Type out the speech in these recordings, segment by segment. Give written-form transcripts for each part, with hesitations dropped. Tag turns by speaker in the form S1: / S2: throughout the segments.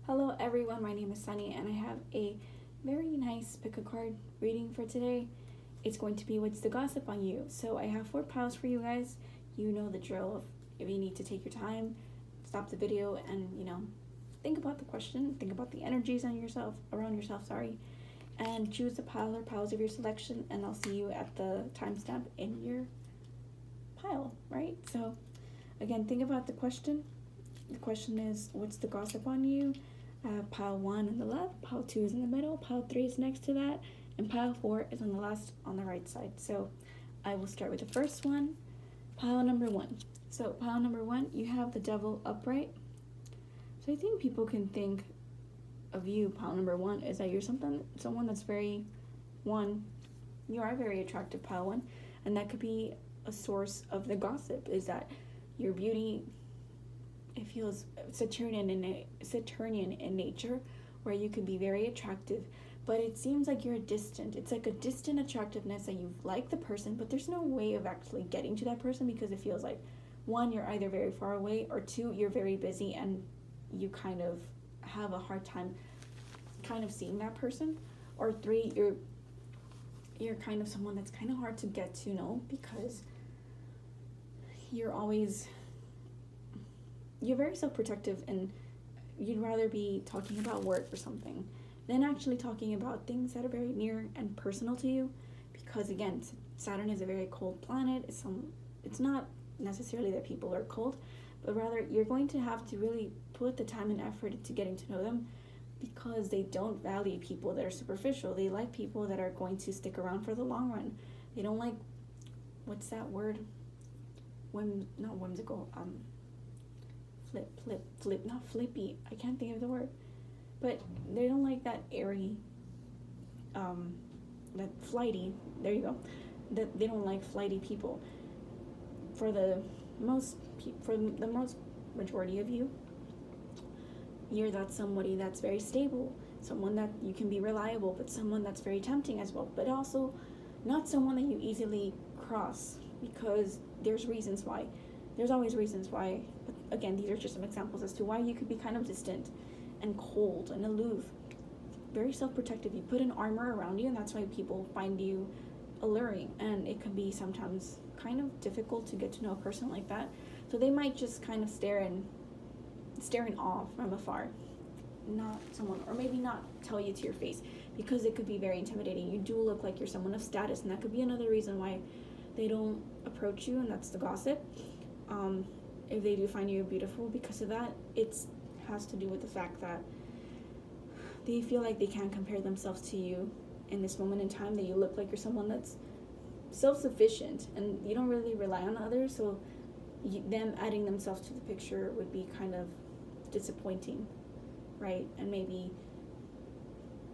S1: Hello everyone, my name is Sunny and I have a very nice pick a card reading for today. It's going to be what's the gossip on you. So I have 4 piles for you guys. You know the drill. If you need to take your time, stop the video and think about the question, think about the energies on yourself, around yourself, and choose the pile or piles of your selection and I'll see you at the timestamp in your pile, right? So again, think about the question. The question is, what's the gossip on you? Pile 1 on the left, pile 2 is in the middle, pile 3 is next to that, and pile 4 is on the last on the right side. So I will start with the first one, pile number 1. So pile number 1, you have the devil upright. So I think people can think of you, pile number 1, is that you're someone that's you are very attractive, pile 1, and that could be a source of the gossip, is that your beauty, it feels Saturnian in nature, where you could be very attractive, but it seems like you're distant. It's like a distant attractiveness that you like the person, but there's no way of actually getting to that person because it feels like, 1, you're either very far away, or 2, you're very busy and you kind of have a hard time kind of seeing that person, or 3, you're kind of someone that's kind of hard to get to know because you're very self-protective and you'd rather be talking about work or something than actually talking about things that are very near and personal to you, because again, Saturn is a very cold planet. It's not necessarily that people are cold, but rather you're going to have to really put the time and effort into getting to know them, because they don't value people that are superficial. They like people that are going to stick around for the long run. They don't like, what's that word, not whimsical, not flippy, I can't think of the word, but they don't like that airy, that flighty, there you go, that they don't like flighty people. For the most majority of you, you're that somebody that's very stable, someone that you can be reliable, but someone that's very tempting as well, but also not someone that you easily cross, because there's always reasons why. But again, these are just some examples as to why you could be kind of distant and cold and aloof, very self-protective. You put an armor around you, and that's why people find you alluring, and it can be sometimes kind of difficult to get to know a person like that. So they might just kind of stare in awe from afar, not someone, or maybe not tell you to your face, because it could be very intimidating. You do look like you're someone of status, and that could be another reason why they don't approach you, and that's the gossip. If they do find you beautiful, because of that, it has to do with the fact that they feel like they can't compare themselves to you in this moment in time, that you look like you're someone that's self-sufficient and you don't really rely on others, so them adding themselves to the picture would be kind of disappointing, right? And maybe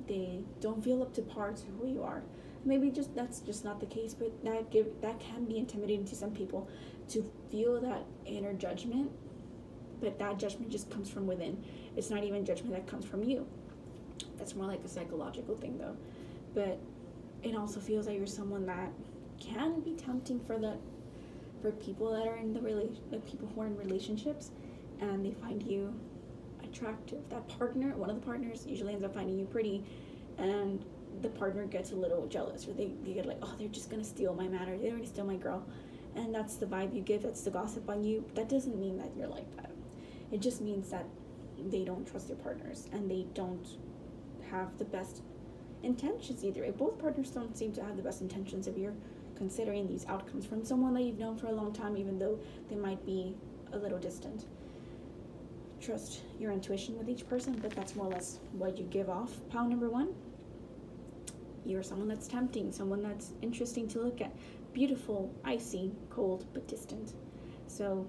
S1: they don't feel up to par to who you are. Maybe that's just not the case, but that can be intimidating to some people, to feel that inner judgment, but that judgment just comes from within. It's not even judgment that comes from you. That's more like a psychological thing though. But it also feels like you're someone that can be tempting for people that are in people who are in relationships and they find you attractive. One of the partners usually ends up finding you pretty, and the partner gets a little jealous, or they get like, oh, they're just gonna steal my man, or they're gonna steal my girl, and that's the vibe you give. That's the gossip on you. That doesn't mean that you're like that. It just means that they don't trust their partners and they don't have the best intentions either. If both partners don't seem to have the best intentions, if you're considering these outcomes from someone that you've known for a long time, even though they might be a little distant. Trust your intuition with each person, but that's more or less what you give off. Pile number 1, you're someone that's tempting, someone that's interesting to look at, beautiful, icy, cold, but distant. So,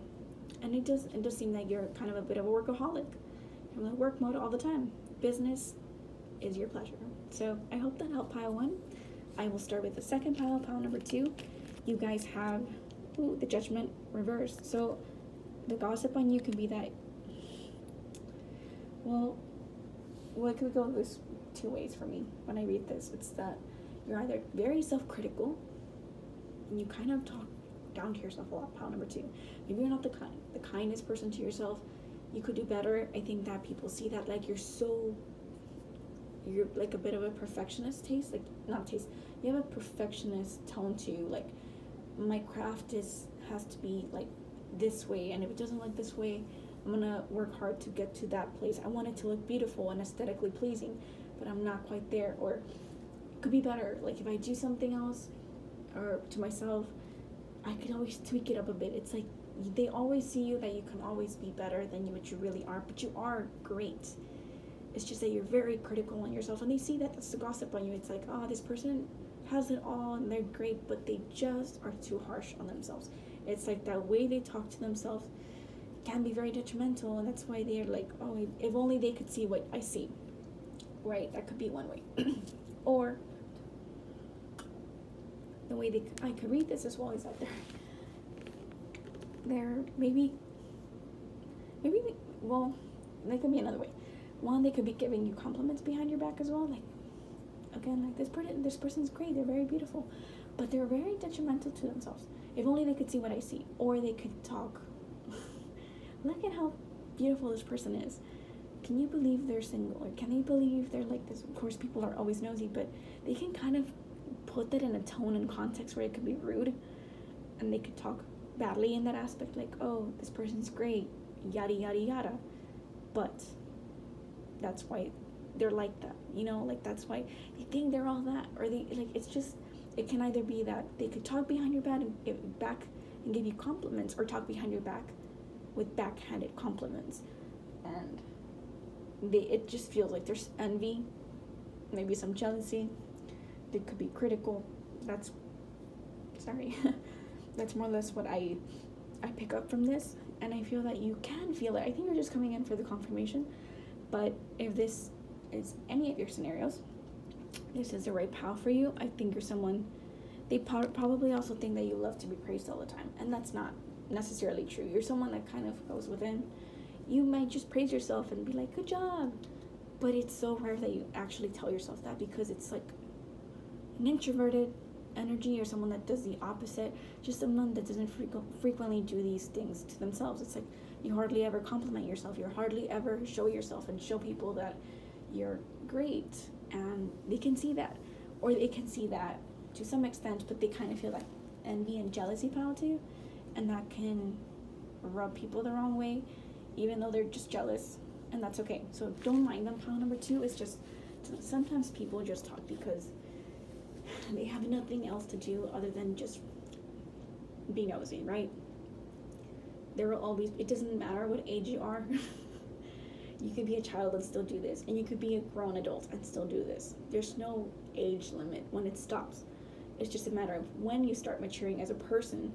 S1: and it does seem like you're kind of a bit of a workaholic. You're in work mode all the time. Business is your pleasure. So I hope that helped pile 1. I will start with the second pile number 2. You guys have the judgment reversed. So the gossip on you could be that, it could go this 2 ways for me when I read this. It's that you're either very self-critical and you kind of talk down to yourself a lot, pile number 2. Maybe you're not the kindest person to yourself, you could do better. I think that people see that, like, you're like a bit of a perfectionist taste, like, not taste, you have a perfectionist tone to you, like, my craft has to be like this way, and if it doesn't look this way, I'm gonna work hard to get to that place. I want it to look beautiful and aesthetically pleasing, but I'm not quite there, or it could be better. Like, if I do something else, or to myself, I could always tweak it up a bit. It's like they always see you that you can always be better than what you really are, but you are great. It's just that you're very critical on yourself, and they see that. That's the gossip on you. It's like, oh, this person has it all and they're great, but they just are too harsh on themselves. It's like that way they talk to themselves can be very detrimental, and that's why they're like, oh, if only they could see what I see. Right, that could be one way. Or the way I could read this as well is that they're maybe, well, that could be another way. One, they could be giving you compliments behind your back as well, like, again, like, this person's great, they're very beautiful, but they're very detrimental to themselves. If only they could see what I see. Or they could talk, look at how beautiful this person is. Can you believe they're single? Or can you believe they're like this? Of course, people are always nosy, but they can kind of put that in a tone and context where it could be rude, and they could talk badly in that aspect, like, oh, this person's great, yada, yada, yada. But that's why they're like that, like, that's why they think they're all that, or they, like, it's just, it can either be that they could talk behind your back and give you compliments, or talk behind your back with backhanded compliments, and it just feels like there's envy, maybe some jealousy. They could be critical. That's more or less what I pick up from this, and I feel that you can feel it. I think you're just coming in for the confirmation, but if this is any of your scenarios, this is the right pal for you. I think you're someone, they probably also think that you love to be praised all the time, and that's not necessarily true. You're someone that kind of goes within. You might just praise yourself and be like, good job, but it's so rare that you actually tell yourself that, because it's like an introverted energy, or someone that does the opposite, just someone that doesn't frequently do these things to themselves. It's like you hardly ever compliment yourself, you hardly ever show yourself and show people that you're great, and they can see that, or they can see that to some extent, but they kind of feel like envy and jealousy pile too, and that can rub people the wrong way, even though they're just jealous, and that's okay. So don't mind them. Pile number 2 is just, sometimes people just talk because they have nothing else to do other than just be nosy, right? There will always, it doesn't matter what age you are. You could be a child and still do this, and you could be a grown adult and still do this. There's no age limit when it stops. It's just a matter of when you start maturing as a person,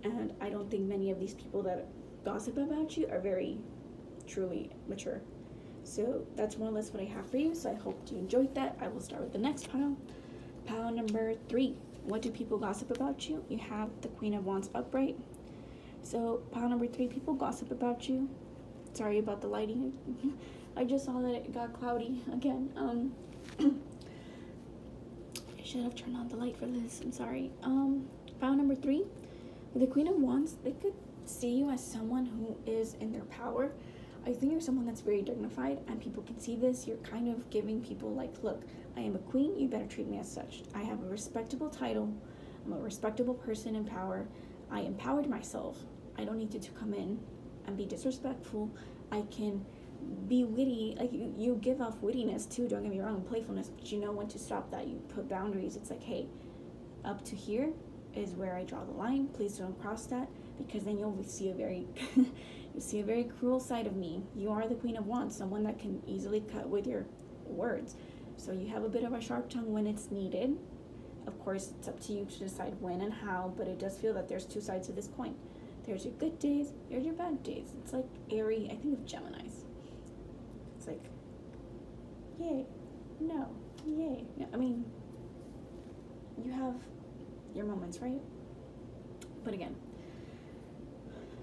S1: and I don't think many of these people that gossip about you are very truly mature. So that's more or less what I have for you, so I hope you enjoyed that. I will start with the next pile. Pile number 3. What do people gossip about you? You have the Queen of Wands upright. So pile number 3, people gossip about you. Sorry about the lighting. I just saw that it got cloudy again. I should have turned on the light for this. I'm sorry. Pile number 3, the Queen of Wands, they could see you as someone who is in their power. I think you're someone that's very dignified, and people can see this. You're kind of giving people like, look, I am a queen, you better treat me as such. I have a respectable title. I'm a respectable person in power. I empowered myself. I don't need you to come in and be disrespectful. I can be witty. Like, you give off wittiness too, don't get me wrong, playfulness, but you know when to stop that. You put boundaries. It's like, hey, up to here is where I draw the line. Please don't cross that, because then you'll see a very you see a very cruel side of me. You are the Queen of Wands, someone that can easily cut with your words. So you have a bit of a sharp tongue when it's needed. Of course, it's up to you to decide when and how, but it does feel that there's 2 sides to this coin. There's your good days, there's your bad days. It's like airy, I think of Geminis. It's like, yay, no, yay. I mean, you have your moments, right? But again,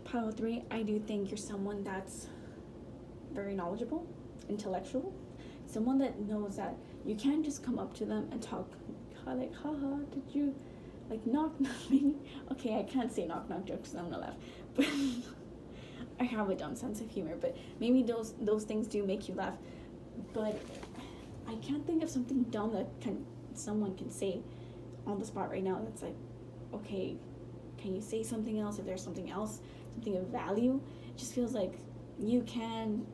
S1: pile 3, I do think you're someone that's very knowledgeable, intellectual, someone that knows that you can't just come up to them and talk like, haha, did you like knock me? Okay, I can't say knock jokes, I'm gonna laugh, but I have a dumb sense of humor, but maybe those things do make you laugh. But I can't think of something dumb that someone can say on the spot right now. That's like, okay, can you say something else? If there's something else, something of value, it just feels like you can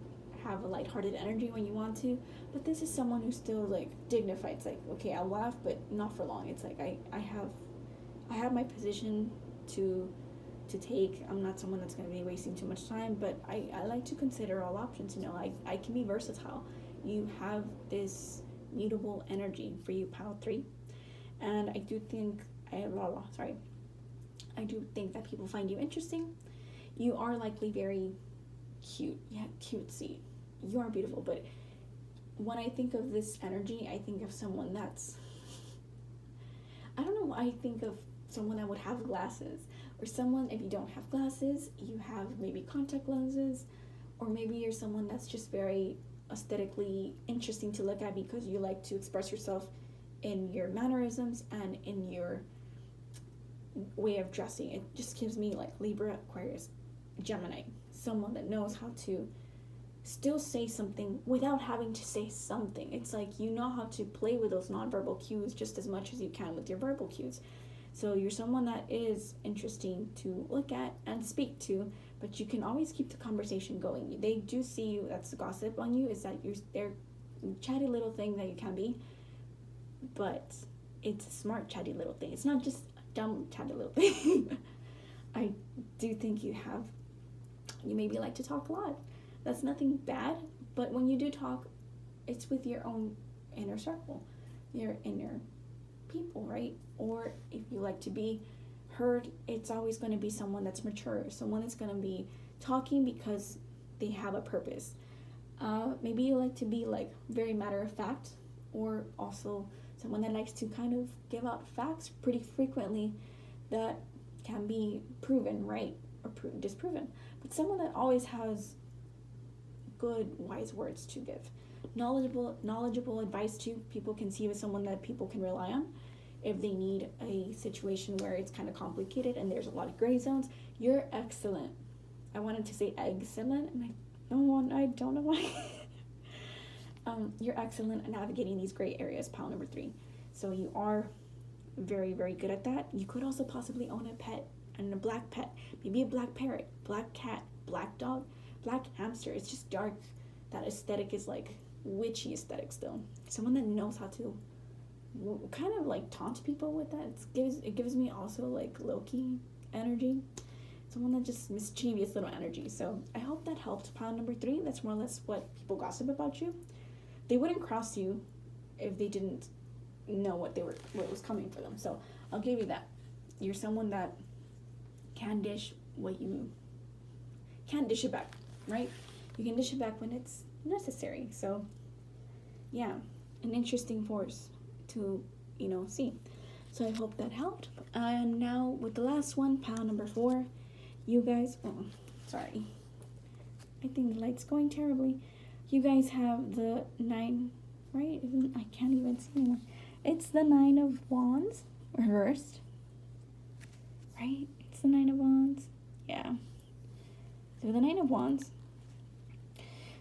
S1: have a lighthearted energy when you want to, but this is someone who's still like dignified. It's like, okay, I'll laugh, but not for long. It's like I have my position to take. I'm not someone that's going to be wasting too much time, but I like to consider all options. You know, I can be versatile. You have this mutable energy for you, pile 3, and I do think I do think that people find you interesting. You are likely very cute, cutesy. You are beautiful, but when I think of this energy, I think of someone that's, I don't know, I think of someone that would have glasses, or someone, if you don't have glasses, you have maybe contact lenses, or maybe you're someone that's just very aesthetically interesting to look at because you like to express yourself in your mannerisms and in your way of dressing. It just gives me like Libra, Aquarius, Gemini, someone that knows how to still say something without having to say something. It's like you know how to play with those nonverbal cues just as much as you can with your verbal cues. So you're someone that is interesting to look at and speak to, but you can always keep the conversation going. They do see you, that's the gossip on you, is that they're chatty little thing that you can be, but it's a smart chatty little thing. It's not just a dumb chatty little thing. I do think you maybe like to talk a lot. That's nothing bad, but when you do talk, it's with your own inner circle, your inner people, right? Or if you like to be heard, it's always going to be someone that's mature, someone that's going to be talking because they have a purpose. Maybe you like to be like very matter of fact, or also someone that likes to kind of give out facts pretty frequently that can be proven right or disproven, but someone that always has good wise words to give, knowledgeable advice to. People can see you as someone that people can rely on if they need a situation where it's kind of complicated and there's a lot of gray zones. You're excellent. I wanted to say excellent, and I don't know why. You're excellent at navigating these gray areas, pile number 3. So you are very, very good at that. You could also possibly own a pet, and a black pet, maybe a black parrot, black cat, black dog, black hamster. It's just dark. That aesthetic is like witchy aesthetic still. Someone that knows how to kind of like taunt people with that. It gives me also like Loki energy. Someone that just mischievous little energy. So I hope that helped, pile number 3. That's more or less what people gossip about you. They wouldn't cross you if they didn't know what was coming for them. So I'll give you that. You're someone that can dish what you can't dish it back, right? You can dish it back when it's necessary. So yeah, an interesting force to see. So I hope that helped. And now with the last one, pile number 4, you guys, sorry, I think the light's going terribly. You guys have the 9, right? I can't even see anymore. It's the 9 of Wands reversed, right? It's the 9 of Wands. Yeah. So the 9 of Wands.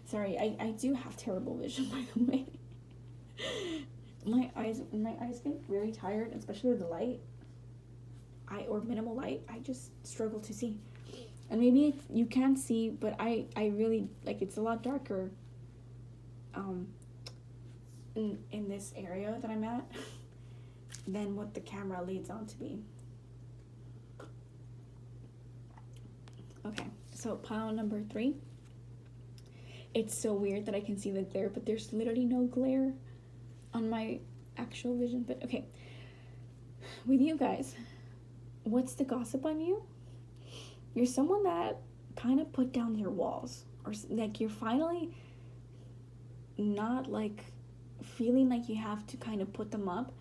S1: Sorry, I do have terrible vision, by the way. My eyes get very tired, especially with the light. Or minimal light. I just struggle to see. And maybe you can see, but I really like it's a lot darker in this area that I'm at than what the camera leads on to be. Okay, so pile number 3. It's so weird that I can see the glare, but there's literally no glare on my actual vision. But okay, with you guys, what's the gossip on you? You're someone that kind of put down your walls, or like you're finally not like feeling like you have to kind of put them up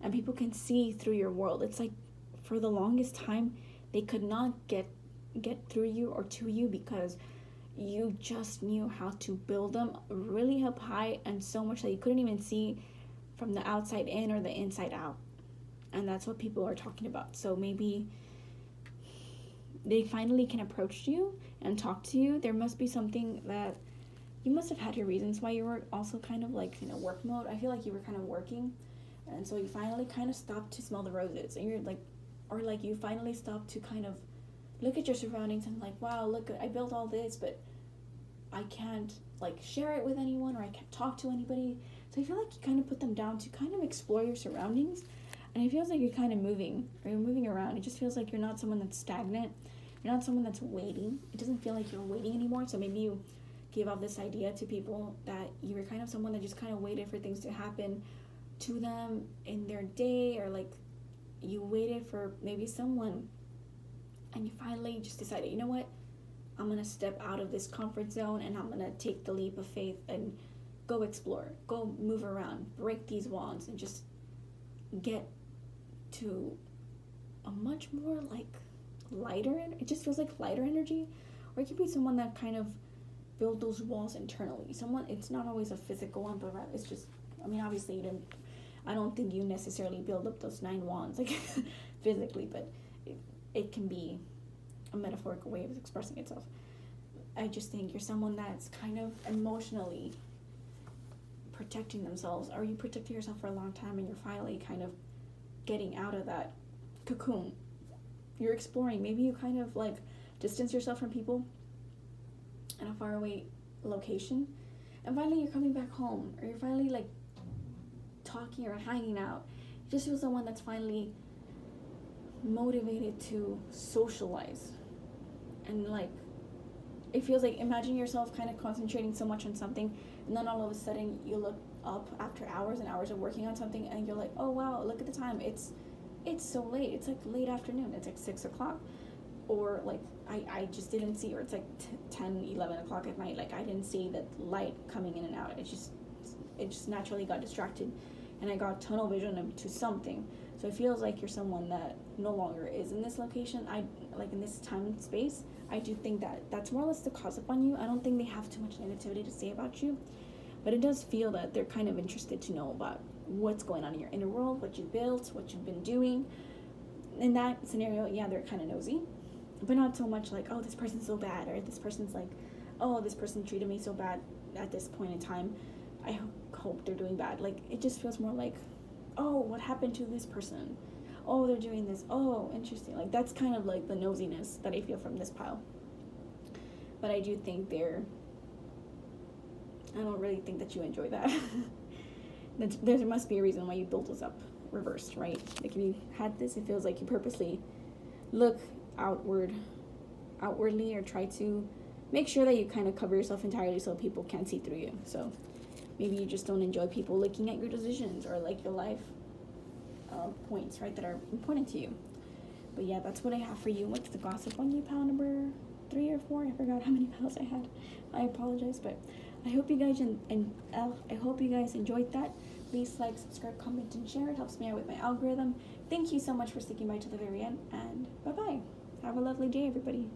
S1: and people can see through your world. It's like for the longest time they could not get through you or to you because you just knew how to build them really up high and so much that you couldn't even see from the outside in or the inside out. And that's what people are talking about. So maybe they finally can approach you and talk to you, there must be something that you must have had your reasons why you were also kind of like in a work mode. I feel like you were kind of working, and so you finally kind of stopped to smell the roses, and you're like, or like you finally stopped to kind of look at your surroundings and like, wow, look, I built all this, but I can't like share it with anyone, or I can't talk to anybody. So I feel like you kind of put them down to kind of explore your surroundings, and it feels like you're kind of moving, or you're moving around. It just feels like you're not someone that's stagnant. You're not someone that's waiting. It doesn't feel like you're waiting anymore. So maybe you gave off this idea to people that you were kind of someone that just kind of waited for things to happen to them in their day, or like you waited for maybe someone, and you finally just decided, you know what, I'm gonna step out of this comfort zone, and I'm gonna take the leap of faith and go explore, go move around, break these walls, and just get to a much more like lighter, it just feels like lighter energy. Or it could be someone that kind of build those walls internally. Someone, it's not always a physical one, but it's just, I mean, obviously I don't think you necessarily build up those 9 wands like physically, but it can be a metaphorical way of expressing itself. I just think you're someone that's kind of emotionally protecting themselves, or you protected yourself for a long time, and you're finally kind of getting out of that cocoon. You're exploring. Maybe you kind of like distance yourself from people in a faraway location, and finally you're coming back home, or you're finally like talking or hanging out. You just feel someone that's finally motivated to socialize, and like it feels like, imagine yourself kind of concentrating so much on something, and then all of a sudden you look up after hours and hours of working on something, and you're like, oh wow, look at the time, it's so late, it's like late afternoon, it's like 6 o'clock, or like I just didn't see, or it's like 10, 11 o'clock at night, like I didn't see the light coming in and out, it just naturally got distracted, and I got tunnel vision to something. So it feels like you're someone that no longer is in this location, like in this time and space. I do think that's more or less the cause up on you. I don't think they have too much negativity to say about you, but it does feel that they're kind of interested to know about what's going on in your inner world, what you built, what you've been doing. In that scenario, yeah, they're kind of nosy, but not so much like, oh, this person's so bad, or this person's like, oh, this person treated me so bad at this point in time, I hope they're doing bad. Like, it just feels more like, oh, what happened to this person? Oh, they're doing this. Oh, interesting. Like, that's kind of like the nosiness that I feel from this pile. But I do think I don't really think that you enjoy that. There must be a reason why you built this up reversed, right? Like, if you had this, it feels like you purposely look outwardly, or try to make sure that you kind of cover yourself entirely so people can't see through you. So maybe you just don't enjoy people looking at your decisions, or like your life points, right, that are important to you. But yeah, that's what I have for you. What's the gossip on you, pile number 3 or 4? I forgot how many piles I had. I apologize, but I hope you guys I hope you guys enjoyed that. Please like, subscribe, comment, and share. It helps me out with my algorithm. Thank you so much for sticking by to the very end, and bye-bye. Have a lovely day, everybody.